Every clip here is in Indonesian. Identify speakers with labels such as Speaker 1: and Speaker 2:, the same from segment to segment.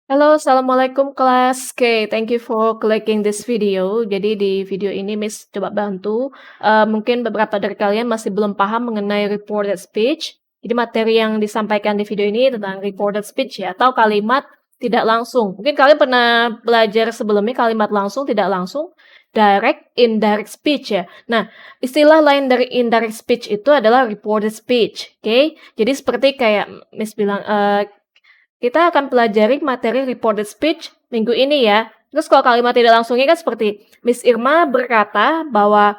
Speaker 1: Halo, assalamualaikum kelas. Oke, thank you for clicking this video. Jadi di video ini Miss coba bantu. Mungkin beberapa dari kalian masih belum paham mengenai reported speech. Jadi materi yang disampaikan di video ini tentang reported speech ya, atau kalimat tidak langsung. Mungkin kalian pernah belajar sebelumnya kalimat langsung, tidak langsung, direct, indirect speech ya. Nah, istilah lain dari indirect speech itu adalah reported speech. Oke, jadi seperti kayak Miss bilang, kita akan pelajari materi reported speech minggu ini ya. Terus kalau kalimat tidak langsungnya kan seperti, Miss Irma berkata bahwa,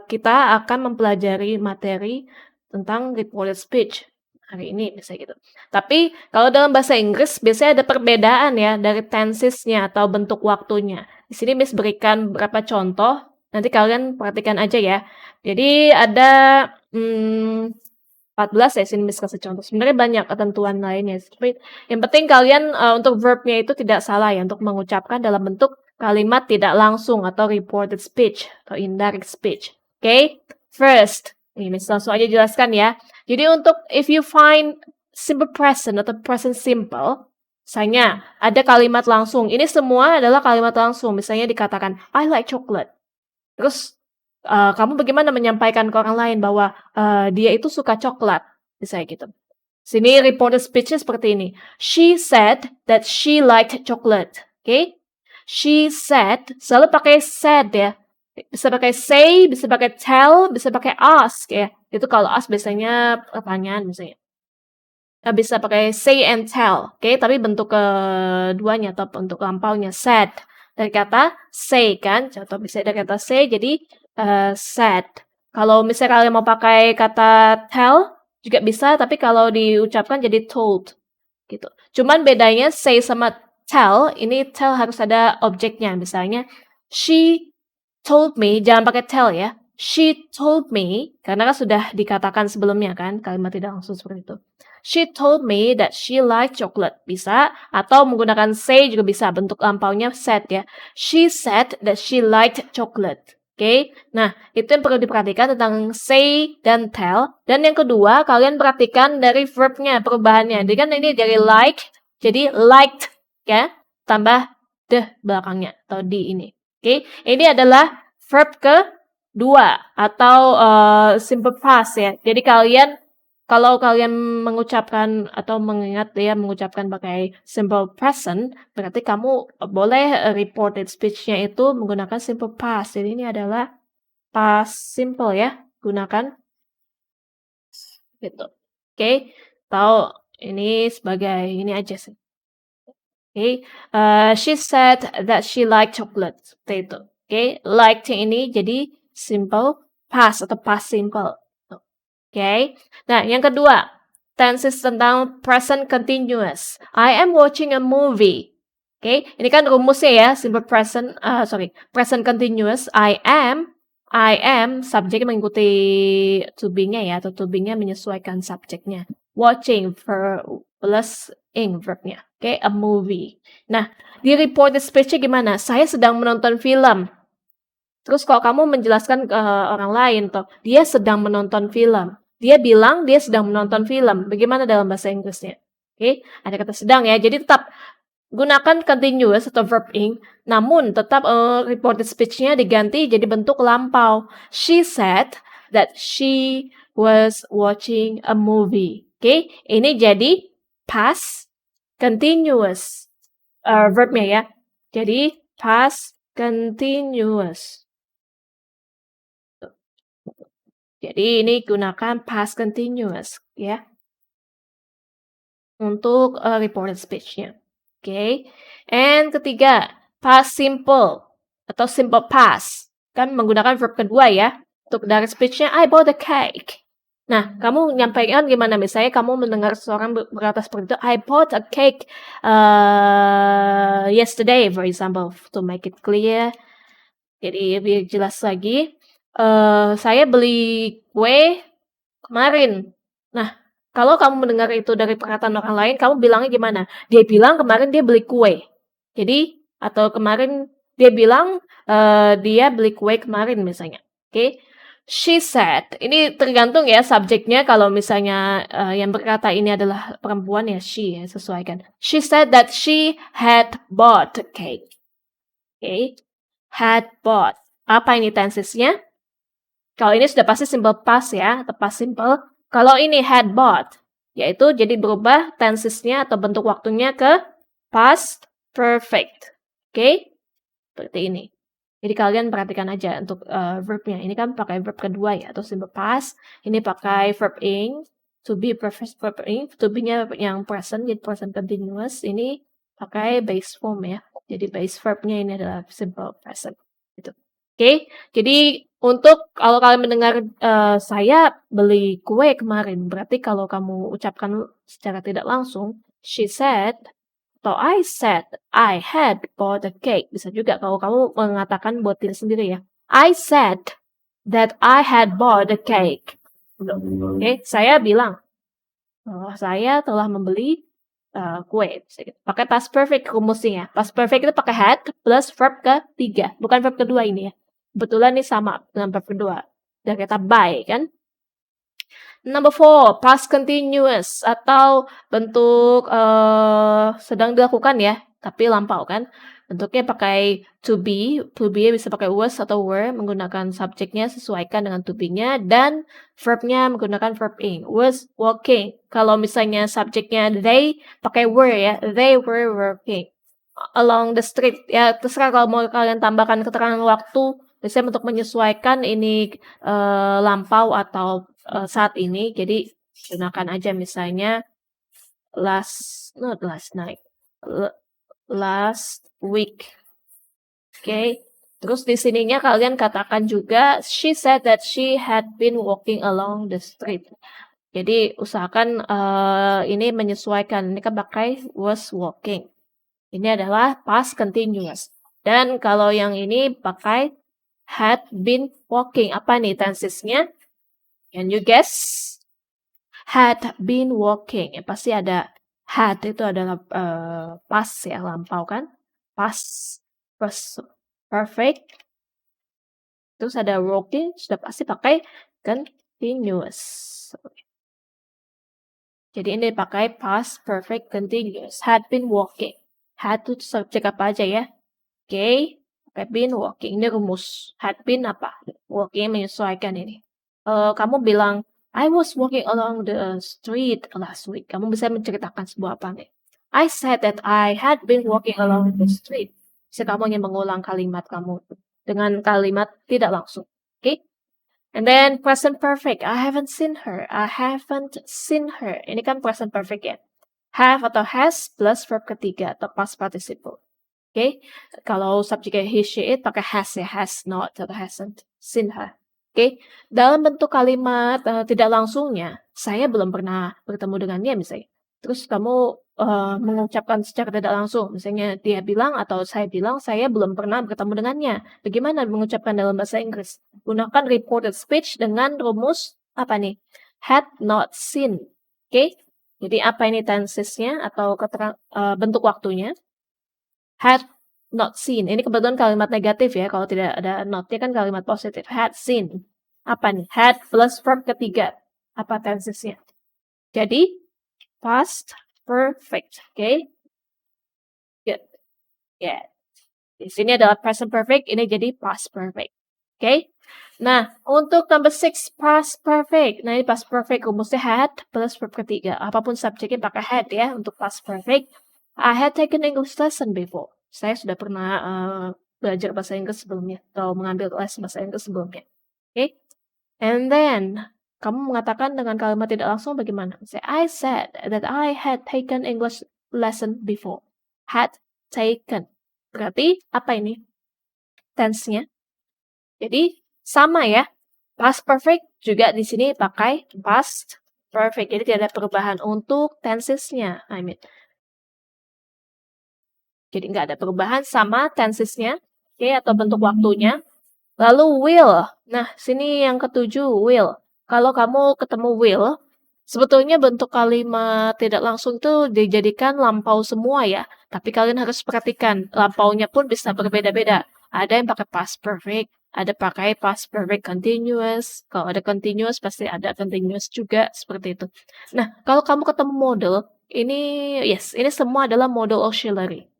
Speaker 1: kita akan mempelajari materi tentang reported speech hari ini, misalnya gitu. Tapi kalau dalam bahasa Inggris biasanya ada perbedaan ya dari tensesnya atau bentuk waktunya. Di sini Miss berikan beberapa contoh, nanti kalian perhatikan aja ya. Jadi ada, 14 ya, sini Miss kasih contoh. Sebenarnya banyak ketentuan lainnya, tapi yang penting kalian, untuk verb-nya itu tidak salah ya, untuk mengucapkan dalam bentuk kalimat tidak langsung atau reported speech atau indirect speech. Oke? First, ini Miss langsung aja jelaskan ya. Jadi untuk if you find simple present atau present simple, misalnya ada kalimat langsung, ini semua adalah kalimat langsung, misalnya dikatakan, "I like chocolate." Terus, kamu bagaimana menyampaikan ke orang lain bahwa, dia itu suka coklat, misalnya gitu. Sini reported speech-nya seperti ini, "She said that she liked chocolate." Oke? She said, selalu pakai said ya. Bisa pakai say, bisa pakai tell, bisa pakai ask ya. Itu kalau ask biasanya pertanyaan misalnya. Bisa pakai say and tell, oke? Tapi bentuk keduanya atau bentuk lampaunya said. Dari kata say kan, contoh bisa dari kata say jadi, said. Kalau misalnya kalian mau pakai kata tell juga bisa, tapi kalau diucapkan jadi told, gitu. Cuman bedanya say sama tell, ini tell harus ada objeknya. Misalnya, she told me, jangan pakai tell ya. She told me, karena kan sudah dikatakan sebelumnya kan, kalimat tidak langsung seperti itu. She told me that she liked chocolate. Bisa, atau menggunakan say juga bisa, bentuk lampaunya said ya. She said that she liked chocolate. Oke, nah itu yang perlu diperhatikan tentang say dan tell. Dan yang kedua, kalian perhatikan dari verbnya, perubahannya. Jadi kan ini dari like, jadi liked, ya, tambah the belakangnya, atau di ini. Oke, ini adalah verb kedua, atau simple past ya. Jadi kalau kalian mengucapkan atau mengingat ya mengucapkan pakai simple present, berarti kamu boleh reported speech-nya itu menggunakan simple past. Jadi ini adalah past simple ya, gunakan gitu. Oke, atau ini sebagai ini aja sih. Oke, she said that she liked chocolate. Seperti itu. Oke, liked ini jadi simple past atau past simple. Oke. Nah, yang kedua, tenses tentang present continuous. I am watching a movie. Oke, ini kan rumusnya ya, simple present, present continuous. I am, subjeknya mengikuti to be-nya ya, atau to be-nya menyesuaikan subjeknya. Watching plus ing verbnya. Oke, a movie. Nah, di reported speech-nya gimana? Saya sedang menonton film. Terus kalau kamu menjelaskan ke orang lain toh, dia sedang menonton film. Dia bilang dia sedang menonton film. Bagaimana dalam bahasa Inggrisnya? Oke, ada kata sedang ya. Jadi tetap gunakan continuous atau verb ing, namun tetap reported speech-nya diganti jadi bentuk lampau. She said that she was watching a movie. Oke, ini jadi past continuous verb-nya ya. Jadi past continuous. Jadi ini gunakan past continuous ya untuk reported speech-nya. Oke. And ketiga, past simple atau simple past. Kan menggunakan verb kedua ya. Untuk direct speech-nya I bought a cake. Nah, kamu nyampaikan gimana? Misalnya kamu mendengar seseorang berkata seperti itu, I bought a cake yesterday, for example, to make it clear. Jadi biar jelas lagi, saya beli kue kemarin. Nah, kalau kamu mendengar itu dari perkataan orang lain, kamu bilangnya gimana? Dia bilang kemarin dia beli kue. Jadi atau kemarin dia bilang, dia beli kue kemarin misalnya, oke. She said, ini tergantung ya subjeknya kalau misalnya, yang berkata ini adalah perempuan ya she ya, sesuaikan. She said that she had bought a cake. Oke, had bought. Apa ini tensesnya? Kalau ini sudah pasti simple past ya, atau past simple. Kalau ini had bought, yaitu jadi berubah tensesnya atau bentuk waktunya ke past perfect. Oke? Seperti ini. Jadi kalian perhatikan aja untuk verbnya. Ini kan pakai verb kedua ya, atau simple past. Ini pakai verb ing, to be perfect verb ing, to be-nya yang present, jadi present continuous. Ini pakai base form ya. Jadi base verbnya ini adalah simple present. Gitu. Oke, jadi untuk kalau kalian mendengar saya beli kue kemarin, berarti kalau kamu ucapkan secara tidak langsung, she said atau I said, I had bought a cake. Bisa juga kalau kamu mengatakan buat diri sendiri ya. I said that I had bought a cake. Oke, saya bilang bahwa saya telah membeli kue. Pakai past perfect rumusnya. Past perfect itu pakai had plus verb ketiga. Bukan verb kedua ini ya. Kebetulan ini sama dengan verb kedua. Dan kata buy kan. Number 4, past continuous atau bentuk sedang dilakukan ya, tapi lampau kan. Bentuknya pakai to be bisa pakai was atau were, menggunakan subjeknya sesuaikan dengan to be-nya, dan verbnya menggunakan verb ing. Was walking. Kalau misalnya subjeknya they, pakai were ya, they were walking along the street. Ya terserah kalau mau kalian tambahkan keterangan waktu, biasanya untuk menyesuaikan ini lampau atau saat ini, jadi gunakan aja misalnya not last night, last week. Oke. Terus di sininya kalian katakan juga she said that she had been walking along the street. Jadi usahakan ini menyesuaikan. Ini kan pakai was walking. Ini adalah past continuous. Dan kalau yang ini pakai had been walking. Apa nih tensesnya? Can you guess? Had been walking. Ya, pasti ada had itu adalah past ya, lampau kan? Past perfect. Terus ada walking, sudah pasti pakai continuous. Jadi ini pakai past perfect continuous. Had been walking. Had itu subjek apa aja ya? Oke. Pakai been walking. Ini rumus. Had been apa? Walking menyesuaikan ini. Kamu bilang, I was walking along the street last week. Kamu bisa menceritakan sebuah apa nih? I said that I had been walking along the street. Bisa kamu ingin mengulang kalimat kamu dengan kalimat tidak langsung. Oke? And then present perfect. I haven't seen her. I haven't seen her. Ini kan present perfect ya. Have atau has plus verb ketiga atau past participle. Oke, kalau subjeknya he, she, it pakai has ya, has not atau hasn't seen her. Oke, dalam bentuk kalimat tidak langsungnya, saya belum pernah bertemu dengannya misalnya. Terus kamu mengucapkan secara tidak langsung, misalnya dia bilang atau saya bilang saya belum pernah bertemu dengannya. Bagaimana mengucapkan dalam bahasa Inggris? Gunakan reported speech dengan rumus apa nih? Had not seen. Oke, jadi apa ini tensesnya atau bentuk waktunya? Had not seen. Ini kebetulan kalimat negatif ya. Kalau tidak ada not-nya kan kalimat positif. Had seen. Apa nih? Had plus verb ketiga. Apa tensesnya? Jadi, past perfect. Oke. Okay? Good. Yeah. Di sini adalah present perfect. Ini jadi past perfect. Oke. Okay? Nah, untuk number 6, past perfect. Nah, ini past perfect rumusnya had plus verb ketiga. Apapun subjeknya pakai had ya untuk past perfect. I had taken English lesson before. Saya sudah pernah belajar bahasa Inggris sebelumnya atau mengambil les bahasa Inggris sebelumnya. Oke. Okay? And then kamu mengatakan dengan kalimat tidak langsung bagaimana? I said that I had taken English lesson before. Had taken. Berarti apa ini? Tense-nya. Jadi sama ya. Past perfect juga di sini pakai past perfect. Jadi tidak ada perubahan untuk tensesnya. Jadi nggak ada perubahan sama tensesnya, oke, atau bentuk waktunya. Lalu will. Nah, sini yang ketujuh, will. Kalau kamu ketemu will, sebetulnya bentuk kalimat tidak langsung itu dijadikan lampau semua ya. Tapi kalian harus perhatikan, lampaunya pun bisa berbeda-beda. Ada yang pakai past perfect, ada pakai past perfect continuous. Kalau ada continuous pasti ada continuous juga, seperti itu. Nah, kalau kamu ketemu model, ini semua adalah model auxiliary.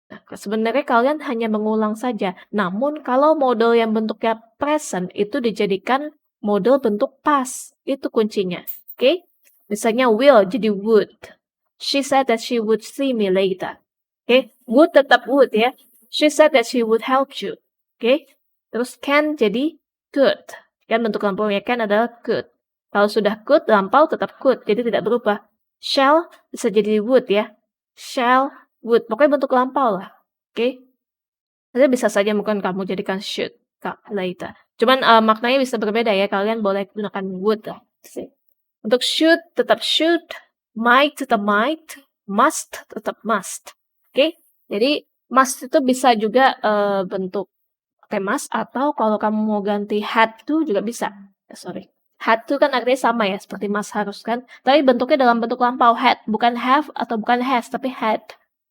Speaker 1: Nah, sebenarnya kalian hanya mengulang saja. Namun kalau model yang bentuknya present itu dijadikan model bentuk past. Itu kuncinya. Oke? Misalnya will jadi would. She said that she would see me later. Oke? Would tetap would ya. She said that she would help you. Oke? Terus can jadi could. Kan bentuk lampaunya can adalah could. Kalau sudah could, lampau tetap could. Jadi tidak berubah. Shall bisa jadi would ya. Shall, would. Pokoknya bentuk lampau lah. Oke? Tapi bisa saja mungkin kamu jadikan should later. Cuman, maknanya bisa berbeda ya. Kalian boleh gunakan would lah. Untuk should, might tetap might, must tetap must. Oke? Jadi must itu bisa juga, bentuk pakai must atau kalau kamu mau ganti had to juga bisa. Sorry. Had to kan artinya sama ya seperti must harus kan, tapi bentuknya dalam bentuk lampau had, bukan have atau bukan has, tapi had.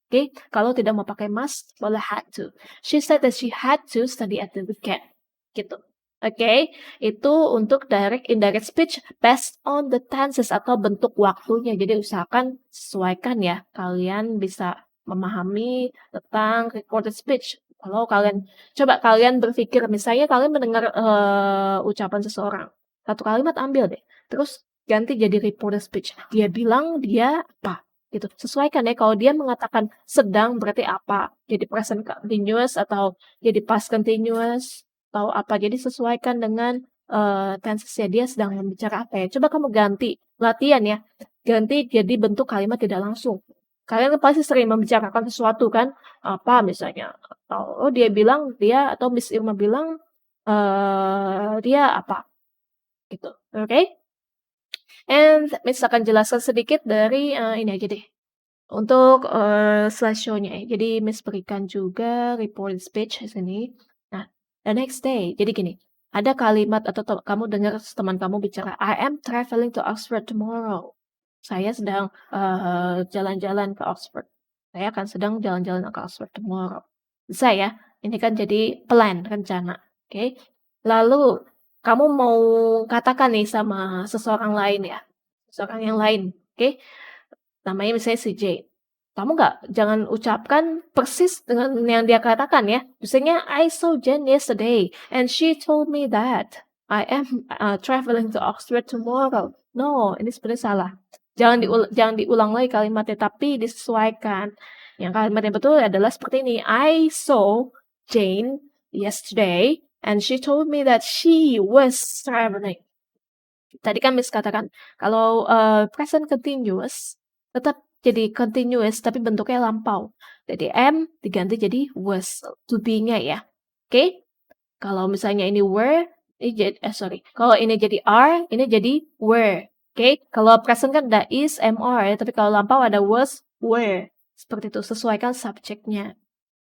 Speaker 1: Oke? Kalau tidak mau pakai must, boleh had to. She said that she had to study at the weekend. Gitu. Oke? Itu untuk direct indirect speech based on the tenses atau bentuk waktunya. Jadi usahakan sesuaikan ya, kalian bisa memahami tentang recorded speech. Kalau kalian berpikir misalnya kalian mendengar, ucapan seseorang, satu kalimat ambil deh, terus ganti jadi reported speech. Dia bilang dia apa, gitu. Sesuaikan ya, kalau dia mengatakan sedang berarti apa, jadi present continuous atau jadi past continuous atau apa. Jadi sesuaikan dengan, tenses-nya dia sedang berbicara apa ya. Coba kamu ganti, latihan ya, ganti jadi bentuk kalimat tidak langsung. Kalian kan pasti sering membicarakan sesuatu kan, apa misalnya, atau atau Miss Irma bilang, dia apa, gitu, oke? And Miss akan jelaskan sedikit dari, ini aja deh, untuk, slideshow-nya ya. Jadi Miss berikan juga reported speech di sini. Nah, the next day, jadi gini, ada kalimat atau kamu dengar teman kamu bicara, "I am traveling to Oxford tomorrow." Saya sedang, jalan-jalan ke Oxford. Saya akan sedang jalan-jalan ke Oxford tomorrow. Bisa ya, ini kan jadi plan, rencana, oke. Lalu kamu mau katakan nih sama seseorang lain ya, seseorang yang lain, oke, namanya misalnya si J. Kamu jangan ucapkan persis dengan yang dia katakan ya. Misalnya, "I saw Jen yesterday and she told me that I am, traveling to Oxford tomorrow." No, ini sebenarnya salah. Jangan diulang lagi kalimatnya, tapi disesuaikan. Yang kalimat yang betul adalah seperti ini, "I saw Jane yesterday and she told me that she was traveling." Tadi kan Miss katakan kalau, present continuous tetap jadi continuous tapi bentuknya lampau. Jadi am diganti jadi was, to be-nya ya. Oke? Kalau misalnya ini were, kalau ini jadi are, ini jadi were. Oke? Kalau present kan ada is, am, are ya, tapi kalau lampau ada was, were. Seperti itu, sesuaikan subjeknya.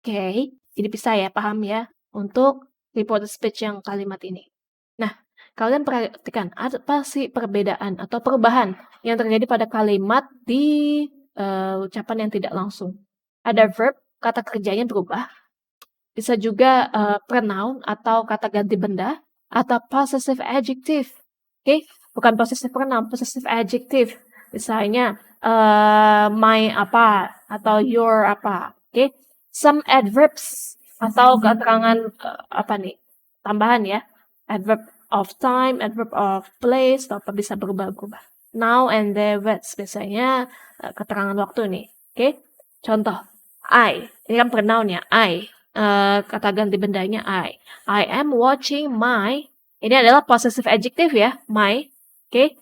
Speaker 1: Oke? Jadi bisa ya, paham ya untuk reported speech yang kalimat ini. Nah, kalian perhatikan apa sih perbedaan atau perubahan yang terjadi pada kalimat di, ucapan yang tidak langsung. Ada verb, kata kerjanya berubah, bisa juga, pronoun atau kata ganti benda, atau possessive adjective, oke? Bukan possessive pronoun, possessive adjective. Misalnya, my apa, atau your apa, oke? Some adverbs atau keterangan, apa nih, tambahan ya, adverb of time, adverb of place, atau apa bisa berubah-ubah. Now and then words, biasanya, keterangan waktu nih, oke? Contoh, I, ini kan pronoun ya, I. Kata ganti bendanya I. I am watching ini adalah possessive adjective ya, my. Oke.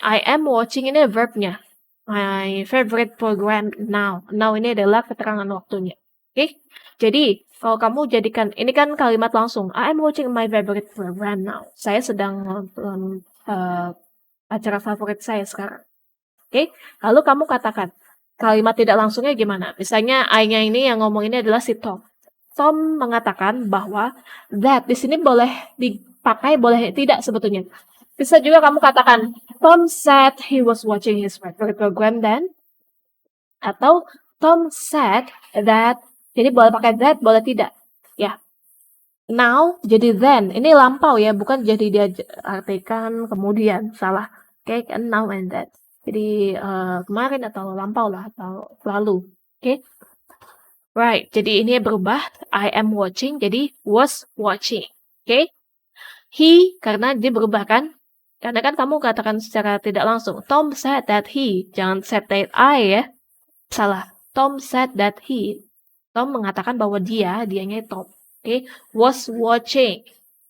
Speaker 1: I am watching ini verbnya. My favorite program now. Now ini adalah keterangan waktunya. Oke. Jadi, kalau kamu jadikan, ini kan kalimat langsung. I am watching my favorite program now. Saya sedang nonton acara favorit saya sekarang. Oke. Lalu kamu katakan, kalimat tidak langsungnya gimana? Misalnya I-nya ini yang ngomong ini adalah si Tom. Tom mengatakan bahwa that di sini boleh dipakai, boleh tidak sebetulnya. Bisa juga kamu katakan, Tom said he was watching his favorite program then. Atau Tom said that, jadi boleh pakai that, boleh tidak. Ya. Now jadi then. Ini lampau ya, bukan jadi diartikan kemudian. Salah. Oke, kan now and then. Jadi kemarin atau lampau lah atau lalu. Oke. Right. Jadi ini berubah. I am watching jadi was watching. Oke. He karena dia berubah kan? Karena kan kamu katakan secara tidak langsung. Tom said that he. Jangan said that I ya. Salah. Tom said that he. Tom mengatakan bahwa dianya Tom. Oke. Was watching.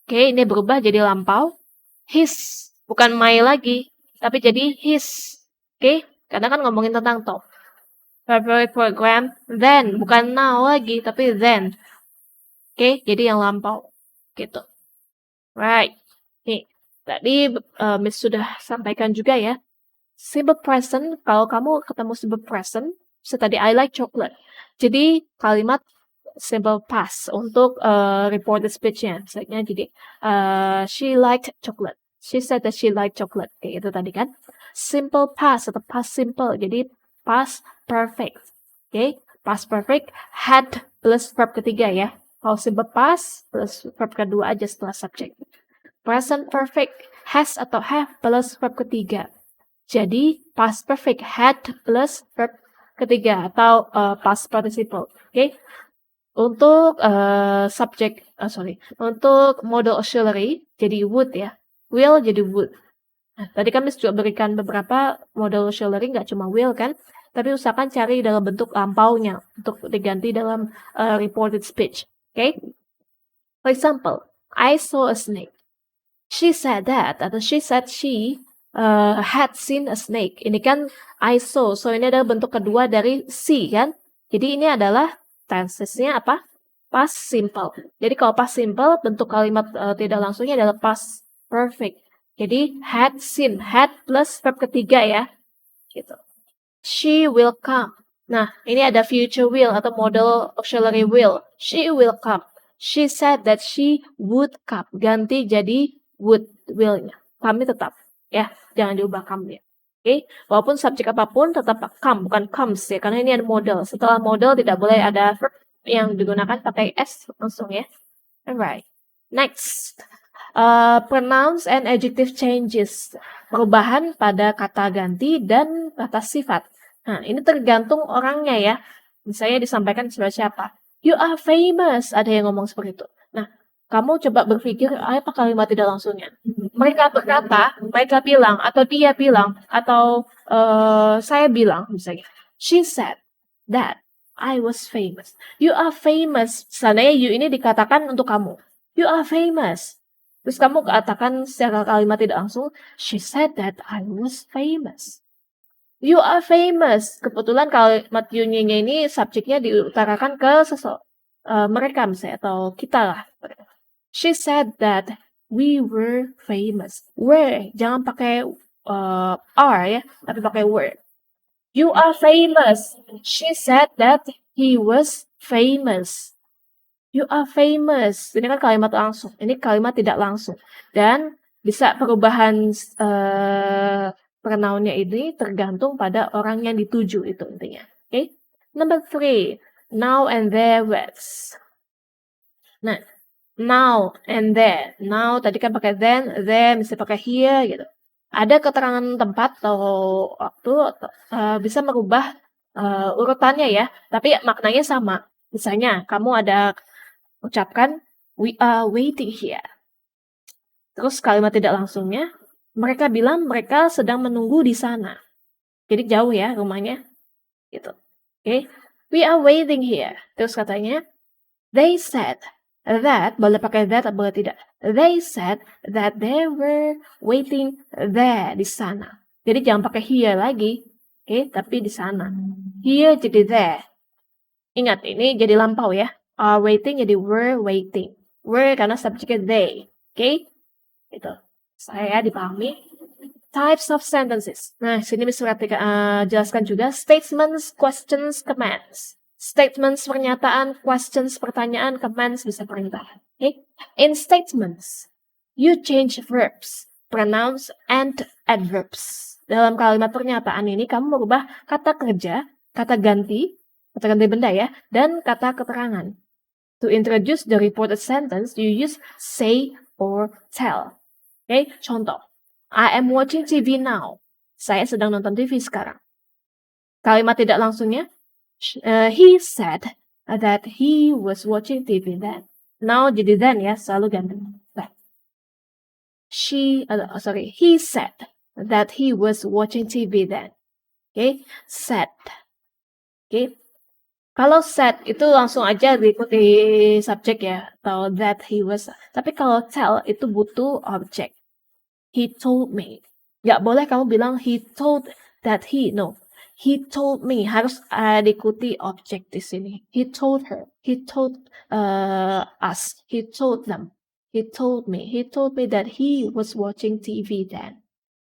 Speaker 1: Oke, ini berubah jadi lampau. His. Bukan my lagi. Tapi jadi his. Oke. Karena kan ngomongin tentang Tom. Favorite program. Then. Bukan now lagi. Tapi then. Oke. Jadi yang lampau. Gitu. Right. Nih. Tadi Miss sudah sampaikan juga ya. Simple present. Kalau kamu ketemu simple present. Tadi I like chocolate. Jadi kalimat simple past untuk reported speech-nya. Misalnya jadi she liked chocolate. She said that she liked chocolate. Kayak itu tadi kan. Simple past atau past simple. Jadi past perfect. Oke. Past perfect had plus verb ketiga ya. Kalau simple past plus verb kedua aja setelah subject. Present perfect has atau have plus verb ketiga. Jadi past perfect had plus verb ketiga atau past participle. Oke. Untuk untuk modal auxiliary jadi would ya. Will jadi would. Nah, tadi kami juga berikan beberapa modal auxiliary, nggak cuma will kan, tapi usahakan cari dalam bentuk lampaunya untuk diganti dalam reported speech. Okay? For example, I saw a snake. She said that atau she said she had seen a snake. Ini kan I saw. So ini adalah bentuk kedua dari see kan. Jadi ini adalah tensesnya apa? Past simple. Jadi kalau past simple bentuk kalimat tidak langsungnya adalah past perfect. Jadi had seen, had plus verb ketiga ya. Gitu. She will come. Nah, ini ada future will atau modal auxiliary will. She will come. She said that she would come. Ganti jadi would will-nya. Kami tetap ya, jangan diubah come ya. Oke, walaupun subjek apapun tetap come, bukan comes ya, karena ini ada modal. Setelah modal tidak boleh ada verb yang digunakan pakai s langsung ya. Alright. Next, pronouns and adjective changes. Perubahan pada kata ganti dan kata sifat. Nah, ini tergantung orangnya ya. Misalnya disampaikan sebagai siapa? You are famous. Ada yang ngomong seperti itu. Nah, kamu coba berpikir apa kalimat tidak langsungnya. Mereka berkata, mereka bilang, atau dia bilang, atau saya bilang misalnya. She said that I was famous. You are famous. Seandainya you ini dikatakan untuk kamu. You are famous. Terus kamu katakan secara kalimat tidak langsung, she said that I was famous. You are famous. Kebetulan kalimat you-nya ini subjeknya diutarakan ke mereka misalnya, atau kita lah. She said that we were famous. Were, jangan pakai are ya, tapi pakai were. You are famous. She said that he was famous. You are famous. Ini kan kalimat langsung. Ini kalimat tidak langsung. Dan bisa perubahan pronoun-nya ini tergantung pada orang yang dituju itu intinya. Okay? Number 3. Now and there words. Nah, now and there. Now tadi kan pakai then, there bisa pakai here gitu. Ada keterangan tempat atau waktu bisa merubah urutannya ya, tapi maknanya sama. Misalnya kamu ada ucapkan we are waiting here. Terus kalimat tidak langsungnya, mereka bilang mereka sedang menunggu di sana. Jadi jauh ya rumahnya. Gitu. Oke. We are waiting here. Terus katanya, they said that, boleh pakai that atau boleh tidak. They said that they were waiting there, di sana. Jadi jangan pakai here lagi. Oke, tapi di sana. Here jadi there. Ingat, ini jadi lampau ya. Are waiting jadi were waiting. Were karena subjeknya they. Oke? Gitu. Saya dipahami. Types of sentences. Nah, sini bisa jelaskan juga statements, questions, commands. Statements pernyataan, questions pertanyaan, commands bisa perintah. Okay? In statements, you change verbs, pronouns, and adverbs. Dalam kalimat pernyataan ini kamu merubah kata kerja, kata ganti benda ya, dan kata keterangan. To introduce the reported sentence, you use say or tell. Okay, contoh. I am watching TV now. Saya sedang nonton TV sekarang. Kalimat tidak langsungnya, he said that he was watching TV then. Now jadi then ya, selalu ganti. He said that he was watching TV then. Okay, said. Okay, kalau said itu langsung aja diikuti subjek ya, atau that he was. Tapi kalau tell itu butuh objek. He told me. Nggak boleh kamu bilang he told that he. No, he told me. Harus diikuti objek di sini. He told her. He told us. He told them. He told me. He told me that he was watching TV then.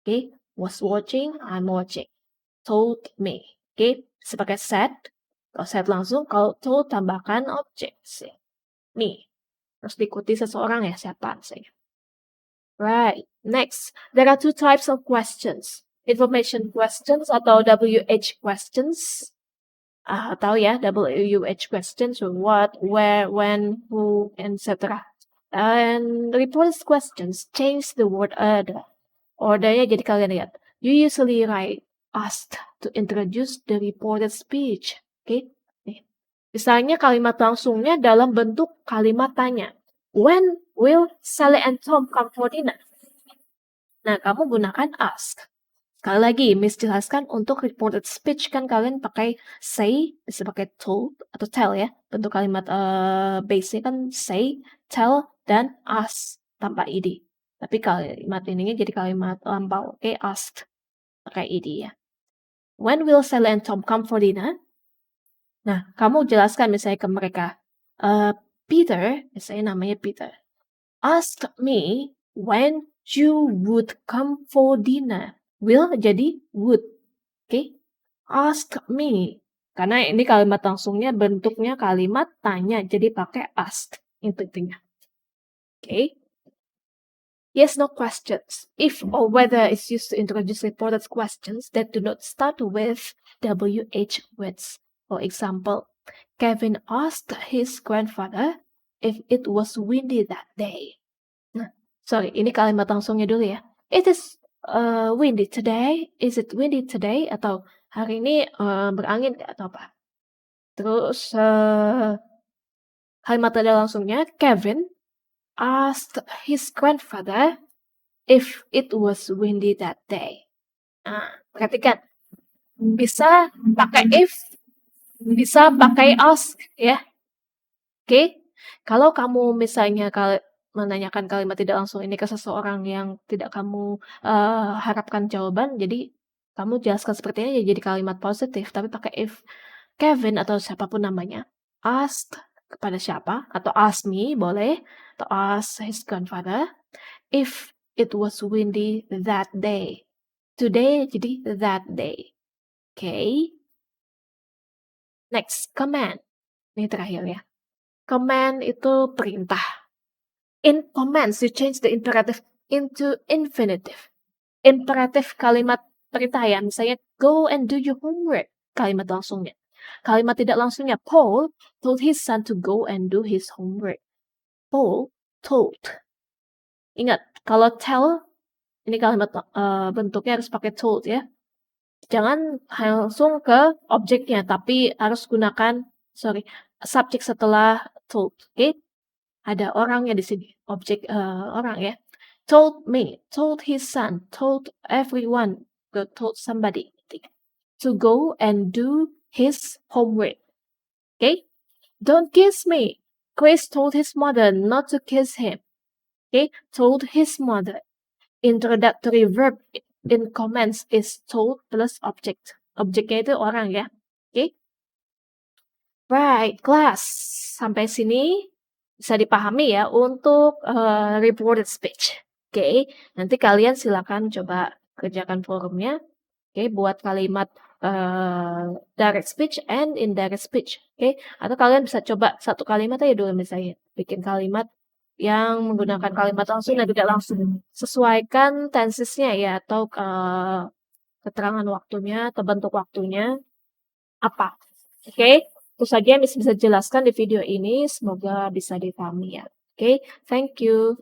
Speaker 1: Okay, was watching, I'm watching. Told me. Okay, sebagai said. Kalau said langsung, kalau told tambahkan objek. Me. Terus diikuti seseorang ya, siapa saya. Right. Next, there are two types of questions. Information questions atau WH questions. Tahu ya, WH questions, what, where, when, who, etc. And reported questions change the word order. Ordernya jadi kalian lihat. You usually write asked to introduce the reported speech. Okay? Misalnya kalimat langsungnya dalam bentuk kalimat tanya. When will Sally and Tom come for dinner? Nah, kamu gunakan ask. Sekali lagi, Miss jelaskan untuk reported speech kan kalian pakai say, bisa pakai told atau tell ya. Bentuk kalimat base-nya kan say, tell, dan ask tanpa id. Tapi kalimat ininya jadi kalimat lampau. Okay, asked pakai id ya. When will Sally and Tom come for dinner? Nah, kamu jelaskan misalnya ke mereka. Peter, misalnya namanya Peter, asked me when you would come for dinner. Will jadi would. Okay? Ask me. Karena ini kalimat langsungnya bentuknya kalimat tanya. Jadi pakai asked. Itu intinya. Okay? Yes, no questions. If or whether is used to introduce reported questions that do not start with WH words. For example, Kevin asked his grandfather if it was windy that day. Nah, sorry, ini kalimat langsungnya dulu ya. It is windy today. Is it windy today? Atau hari ini berangin nggak atau apa? Terus kalimat tidak langsungnya, Kevin asked his grandfather if it was windy that day. Nah, perhatikan. Bisa pakai if, bisa pakai ask ya. Oke. Kalau kamu misalnya menanyakan kalimat tidak langsung ini ke seseorang yang tidak kamu harapkan jawaban, jadi kamu jelaskan seperti ini jadi kalimat positif, tapi pakai if. Kevin atau siapapun namanya asked kepada siapa atau ask me boleh atau ask his grandfather if it was windy that day. Today jadi that day. Okay. Next, command. Ini terakhir ya. Command itu perintah. In commands, you change the imperative into infinitive. Imperative kalimat perintah ya. Misalnya, go and do your homework. Kalimat langsungnya. Kalimat tidak langsungnya, Paul told his son to go and do his homework. Paul told. Ingat, kalau tell, ini kalimat bentuknya harus pakai told ya. Jangan langsung ke objeknya, tapi harus gunakan, subjek setelah told. Okay? Ada orangnya di sini, objek orang ya. Told me, told his son, told everyone, told somebody to go and do his homework. Okay? Don't kiss me. Chris told his mother not to kiss him. Okay? Told his mother. Introductory verb in commands is told plus object. Objeknya itu orang ya. Okay? Right, class. Sampai sini bisa dipahami ya untuk reported speech. Okay? Nanti kalian silakan coba kerjakan forumnya. Okay? Buat kalimat direct speech and indirect speech. Okay? Atau kalian bisa coba satu kalimat aja dulu misalnya. Bikin kalimat yang menggunakan kalimat langsung dan tidak langsung. Sesuaikan tensesnya ya atau keterangan waktunya atau bentuk waktunya apa. Oke? Itu saja yang bisa jelaskan di video ini, semoga bisa dipahami ya. Oke, thank you.